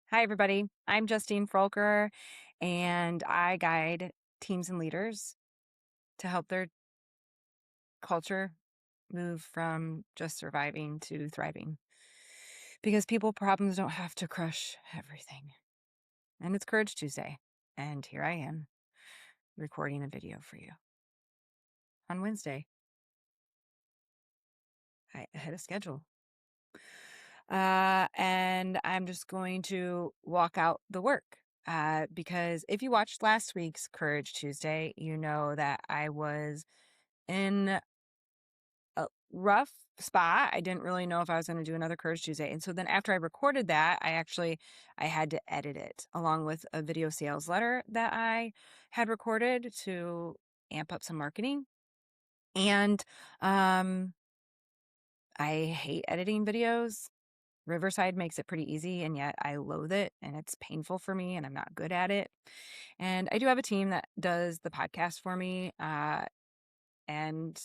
Hi, everybody. I'm Justine Froelker, and I guide teams and leaders to help their culture move from just surviving to thriving. Because people problems don't have to crush everything. And it's Courage Tuesday. And here I am recording a video for you on Wednesday. I had a schedule. And I'm just going to walk out the work. Because if you watched last week's Courage Tuesday, you know that I was in a rough spot. I didn't really know if I was going to do another Courage Tuesday. And so then after I recorded that, I had to edit it along with a video sales letter that I had recorded to amp up some marketing. And I hate editing videos. Riverside makes it pretty easy, and yet I loathe it, and it's painful for me, and I'm not good at it. And I do have a team that does the podcast for me, and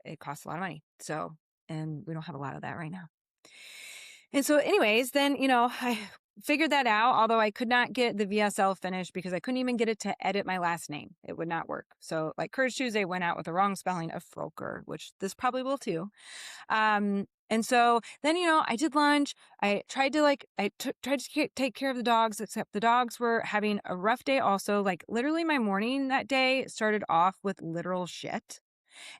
it costs a lot of money. So, and we don't have a lot of that right now. And so, anyways, then, I figured that out, although I could not get the VSL finished because I couldn't even get it to edit my last name. It would not work. So, like, Courage Tuesday went out with the wrong spelling of Froelker, which this probably will too. And so then, I did lunch. I tried to take care of the dogs, except the dogs were having a rough day also. Like, literally my morning that day started off with literal shit.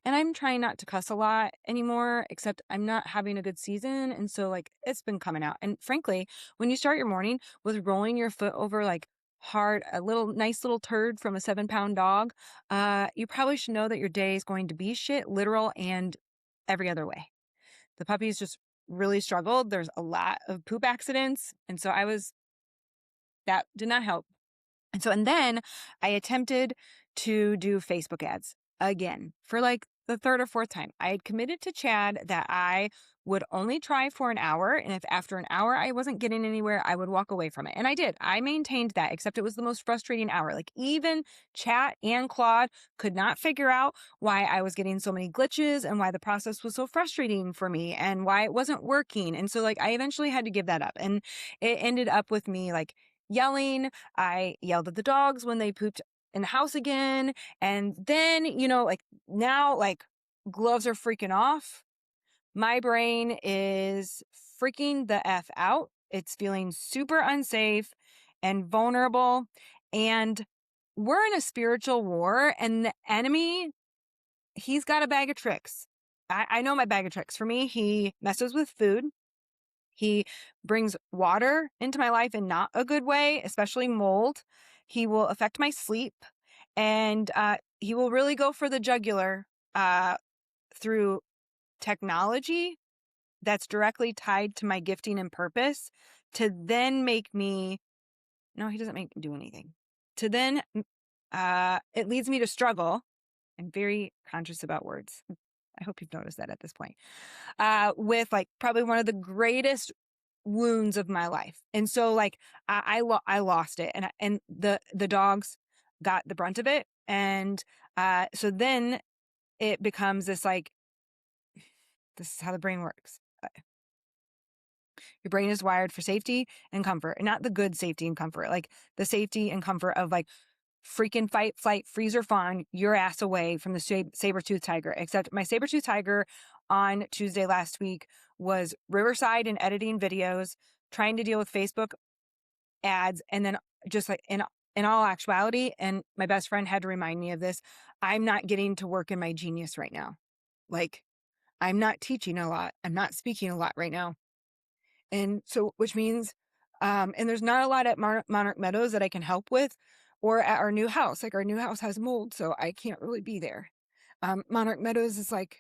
And I'm trying not to cuss a lot anymore, except I'm not having a good season. And so, like, it's been coming out. And frankly, when you start your morning with rolling your foot over like hard, a nice little turd from a 7-pound dog, you probably should know that your day is going to be shit, literal and every other way. The puppies just really struggled. There's a lot of poop accidents. And so that did not help. And then I attempted to do Facebook ads again for like the third or fourth time. I had committed to Chad that I would only try for an hour. And if after an hour I wasn't getting anywhere, I would walk away from it. And I did. I maintained that, except it was the most frustrating hour. Like, even Chat and Claude could not figure out why I was getting so many glitches and why the process was so frustrating for me and why it wasn't working. And so, like, I eventually had to give that up. And it ended up with me like yelling. I yelled at the dogs when they pooped in the house again. And then, like, now, like, gloves are freaking off. My brain is freaking the F out. It's feeling super unsafe and vulnerable. And we're in a spiritual war, and the enemy, he's got a bag of tricks. I know my bag of tricks. For me, he messes with food. He brings water into my life in not a good way, especially mold. He will affect my sleep, and he will really go for the jugular through technology that's directly tied to my gifting and purpose to then make me, no, he doesn't make me do anything. To then, it leads me to struggle. I'm very conscious about words. I hope you've noticed that at this point. With like probably one of the greatest wounds of my life. And so, like, I lost it, and the dogs got the brunt of it. And so then it becomes this, like, this is how the brain works. Your brain is wired for safety and comfort, and not the good safety and comfort, like the safety and comfort of like freaking fight, flight, freeze, or fawn your ass away from the saber-toothed tiger. Except my saber-toothed tiger on Tuesday last week was Riverside and editing videos, trying to deal with Facebook ads, and then just like in all actuality, and my best friend had to remind me of this, I'm not getting to work in my genius right now. Like, I'm not teaching a lot. I'm not speaking a lot right now. And so, which means, and there's not a lot at Monarch Meadows that I can help with, or at our new house. Like, our new house has mold, so I can't really be there. Monarch Meadows is like,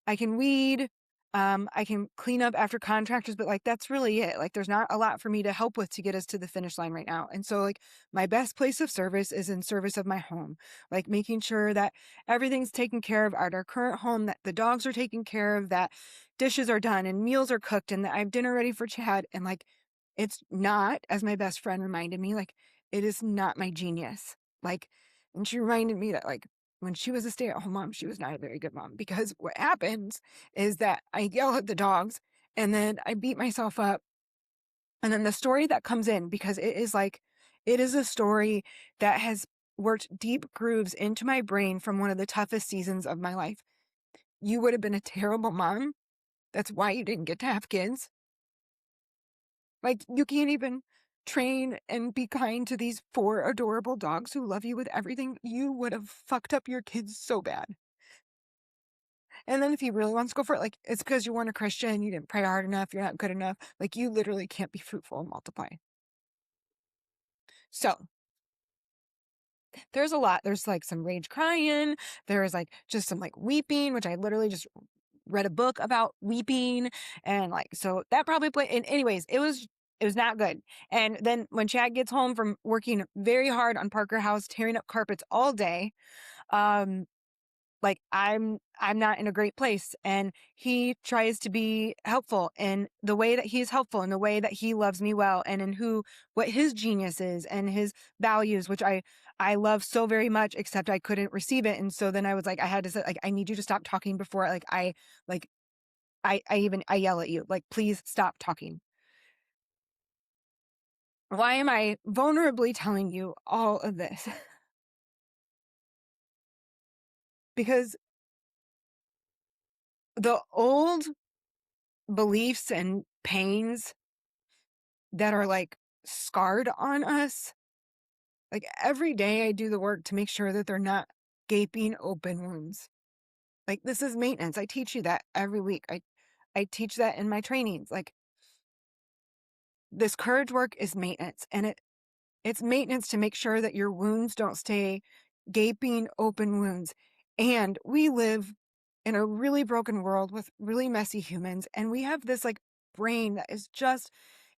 I can weed, I can clean up after contractors, but like, that's really it. Like, there's not a lot for me to help with to get us to the finish line right now. And so, like, my best place of service is in service of my home, like making sure that everything's taken care of at our current home, that the dogs are taken care of, that dishes are done and meals are cooked, and that I have dinner ready for Chad. And like, it's not, as my best friend reminded me, like, it is not my genius. Like, and she reminded me that, like, when she was a stay-at-home mom, she was not a very good mom, because what happens is that I yell at the dogs and then I beat myself up And then the story that comes in, because it is a story that has worked deep grooves into my brain from one of the toughest seasons of my life. You would have been a terrible mom. That's why you didn't get to have kids. Like, you can't even train and be kind to these four adorable dogs who love you with everything. You would have fucked up your kids so bad. And then if he really wants to go for it, like, it's because you weren't a Christian, you didn't pray hard enough, you're not good enough. Like, you literally can't be fruitful and multiply. So there's a lot. There's like some rage crying. There's like just some like weeping, which I literally just read a book about weeping. And like, so that probably played. And anyways, it was not good. And then when Chad gets home from working very hard on Parker House, tearing up carpets all day, um, like I'm not in a great place, and he tries to be helpful in the way that he's helpful, in the way that he loves me well, and in who what his genius is and his values, which I love so very much, except I couldn't receive it. And so then I was like, I had to say, like, I need you to stop talking before like I yell at you, like, please stop talking. Why am I vulnerably telling you all of this? Because the old beliefs and pains that are like scarred on us. Like every day I do the work to make sure that they're not gaping open wounds. Like this is maintenance. I teach you that every week. I teach that in my trainings. Like this courage work is maintenance, and it's maintenance to make sure that your wounds don't stay gaping open wounds. And we live in a really broken world with really messy humans. And we have this like brain that is just,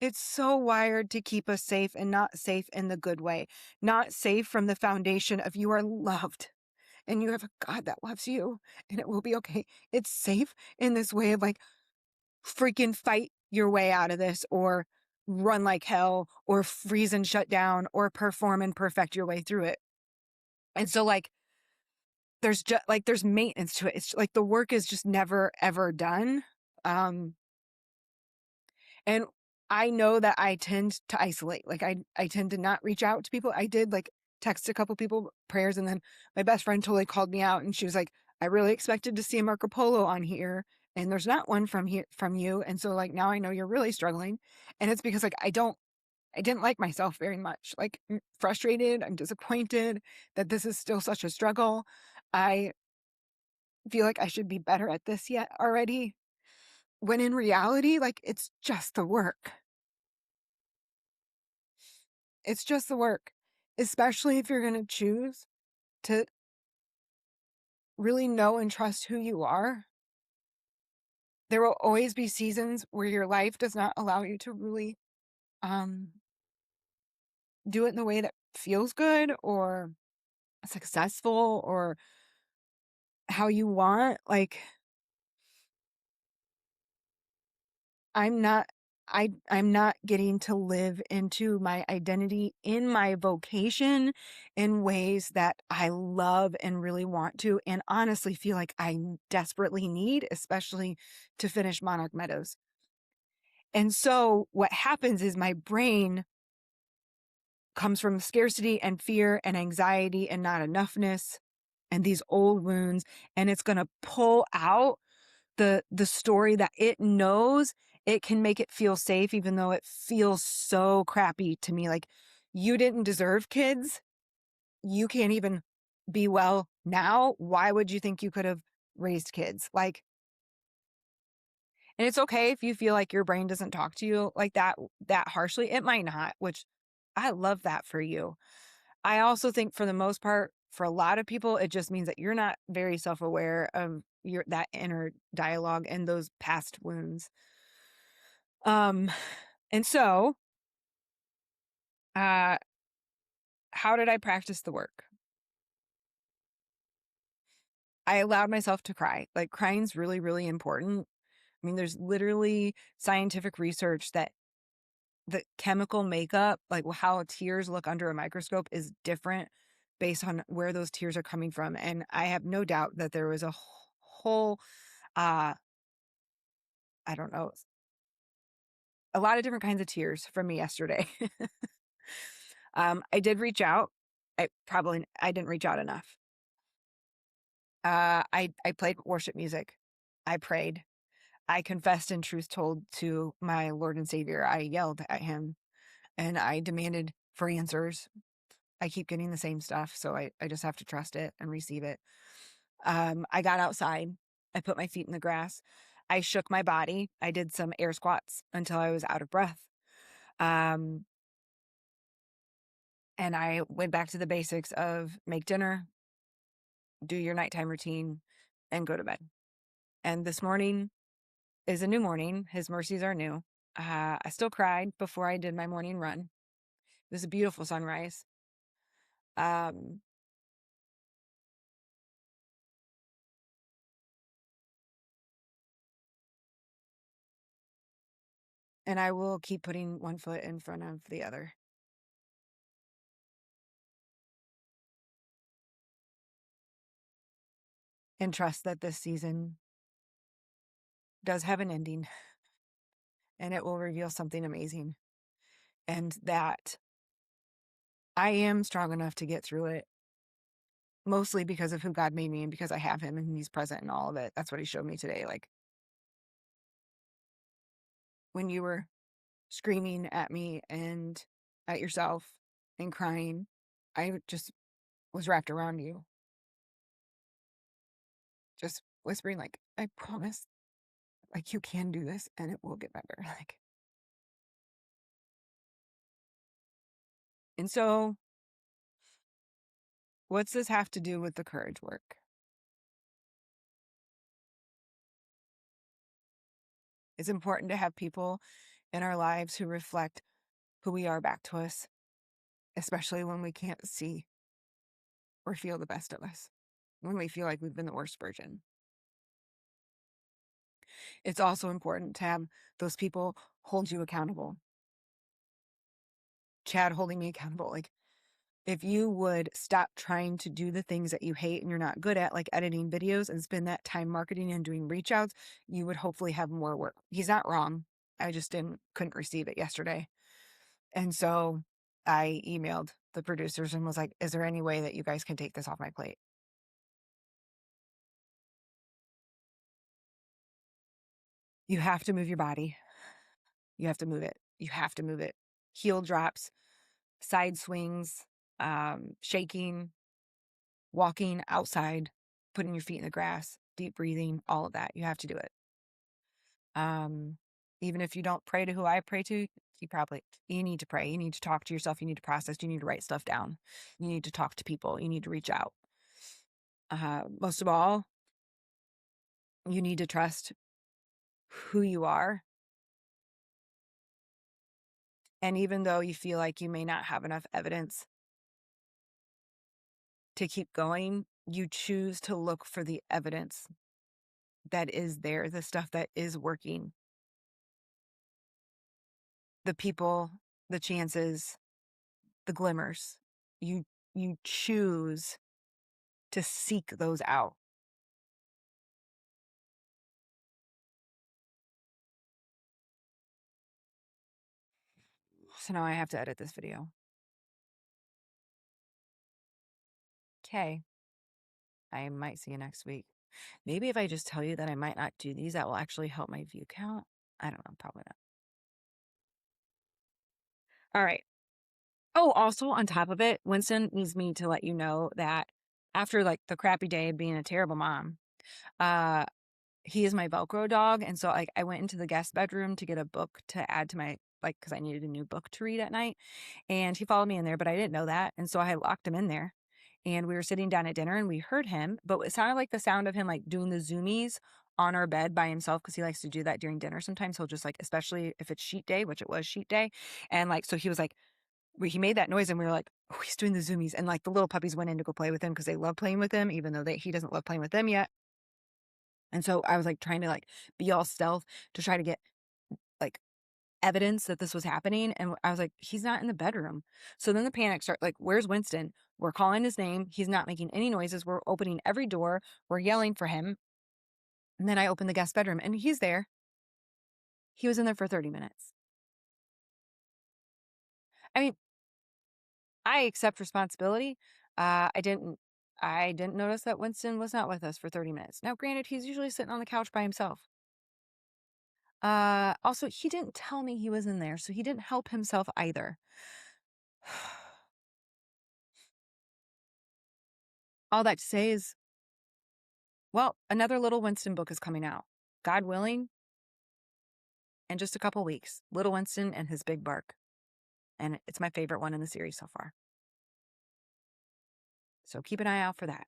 it's so wired to keep us safe, and not safe in the good way, not safe from the foundation of you are loved and you have a God that loves you and it will be okay. It's safe in this way of like, freaking fight your way out of this, or run like hell, or freeze and shut down, or perform and perfect your way through it. And so like there's just like there's maintenance to it. It's like the work is just never ever done. Um and I know that I tend to isolate. Like I tend to not reach out to people. I did like text a couple people prayers, and then my best friend totally called me out, and she was like, I really expected to see a Marco Polo on here, and there's not one from here from you. And so like now I know you're really struggling. And it's because like I didn't like myself very much. Like I'm frustrated, I'm disappointed that this is still such a struggle. I feel like I should be better at this yet already. When in reality, like it's just the work. It's just the work, especially if you're going to choose to really know and trust who you are. There will always be seasons where your life does not allow you to really um, do it in the way that feels good or successful or how you want. Like I'm not I'm not getting to live into my identity in my vocation in ways that I love and really want to, and honestly feel like I desperately need, especially to finish Monarch Meadows. And so what happens is my brain comes from scarcity and fear and anxiety and not enoughness and these old wounds, and it's going to pull out the story that it knows it can make it feel safe, even though it feels so crappy to me. Like, you didn't deserve kids. You can't even be well now. Why would you think you could have raised kids? Like, and it's okay if you feel like your brain doesn't talk to you like that harshly. It might not, which I love that for you. I also think for the most part, for a lot of people, it just means that you're not very self-aware of your that inner dialogue and those past wounds. Um, and so, uh, how did I practice the work? I allowed myself to cry. Like crying's really, really important. I mean, there's literally scientific research that the chemical makeup, like how tears look under a microscope, is different based on where those tears are coming from. And I have no doubt that there was a whole, uh, I don't know, a lot of different kinds of tears from me yesterday. I did reach out. I didn't reach out enough. I played worship music. I prayed. I confessed and truth told to my Lord and Savior. I yelled at him and I demanded for answers. I keep getting the same stuff, so I just have to trust it and receive it. I got outside. I put my feet in the grass. I shook my body. I did some air squats until I was out of breath. Um, and I went back to the basics of make dinner, do your nighttime routine, and go to bed. And this morning is a new morning. His mercies are new. I still cried before I did my morning run. It was a beautiful sunrise. Um, and I will keep putting one foot in front of the other and trust that this season does have an ending and it will reveal something amazing and that I am strong enough to get through it, mostly because of who God made me and because I have him and he's present in all of it. That's what he showed me today. Like when you were screaming at me and at yourself and crying, I just was wrapped around you, just whispering, like, I promise, like, you can do this and it will get better. Like, and so what's this have to do with the courage work? It's important to have people in our lives who reflect who we are back to us, especially when we can't see or feel the best of us, when we feel like we've been the worst version. It's also important to have those people hold you accountable. Chad holding me accountable. Like, if you would stop trying to do the things that you hate and you're not good at, like editing videos, and spend that time marketing and doing reach outs, you would hopefully have more work. He's not wrong. I just couldn't receive it yesterday. And so I emailed the producers and was like, is there any way that you guys can take this off my plate? You have to move your body. You have to move it. You have to move it. Heel drops, side swings, shaking, walking outside, putting your feet in the grass, deep breathing, all of that. You have to do it. Even if you don't pray to who I pray to, you need to pray. You need to talk to yourself. You need to process. You need to write stuff down. You need to talk to people. You need to reach out. Most of all, you need to trust who you are. And even though you feel like you may not have enough evidence to keep going, you choose to look for the evidence that is there, the stuff that is working, the people, the chances, the glimmers. You you choose to seek those out. So now I have to edit this video. Okay. I might see you next week. Maybe if I just tell you that I might not do these, that will actually help my view count. I don't know, probably not. All right. Oh, also on top of it, Winston needs me to let you know that after like the crappy day of being a terrible mom, uh, he is my Velcro dog. And so like I went into the guest bedroom to get a book to add to my like because I needed a new book to read at night. And he followed me in there, but I didn't know that. And so I locked him in there. And we were sitting down at dinner and we heard him, but it sounded like the sound of him like doing the zoomies on our bed by himself because he likes to do that during dinner. Sometimes he'll just like, especially if it's sheet day, which it was sheet day. And like, so he was like, he made that noise and we were like, oh, he's doing the zoomies. And like the little puppies went in to go play with him because they love playing with him, even though he doesn't love playing with them yet. And so I was like trying to like be all stealth to try to get like evidence that this was happening. And I was like, he's not in the bedroom. So then the panic started like, where's Winston? We're calling his name. He's not making any noises. We're opening every door. We're yelling for him. And then I opened the guest bedroom and he's there. He was in there for 30 minutes. I mean, I accept responsibility. I didn't notice that Winston was not with us for 30 minutes. Now, granted, he's usually sitting on the couch by himself. Also, he didn't tell me he was in there, so he didn't help himself either. All that to say is, well, another Little Winston book is coming out. God willing, in just a couple weeks. Little Winston and His Big Bark. And it's my favorite one in the series so far. So keep an eye out for that.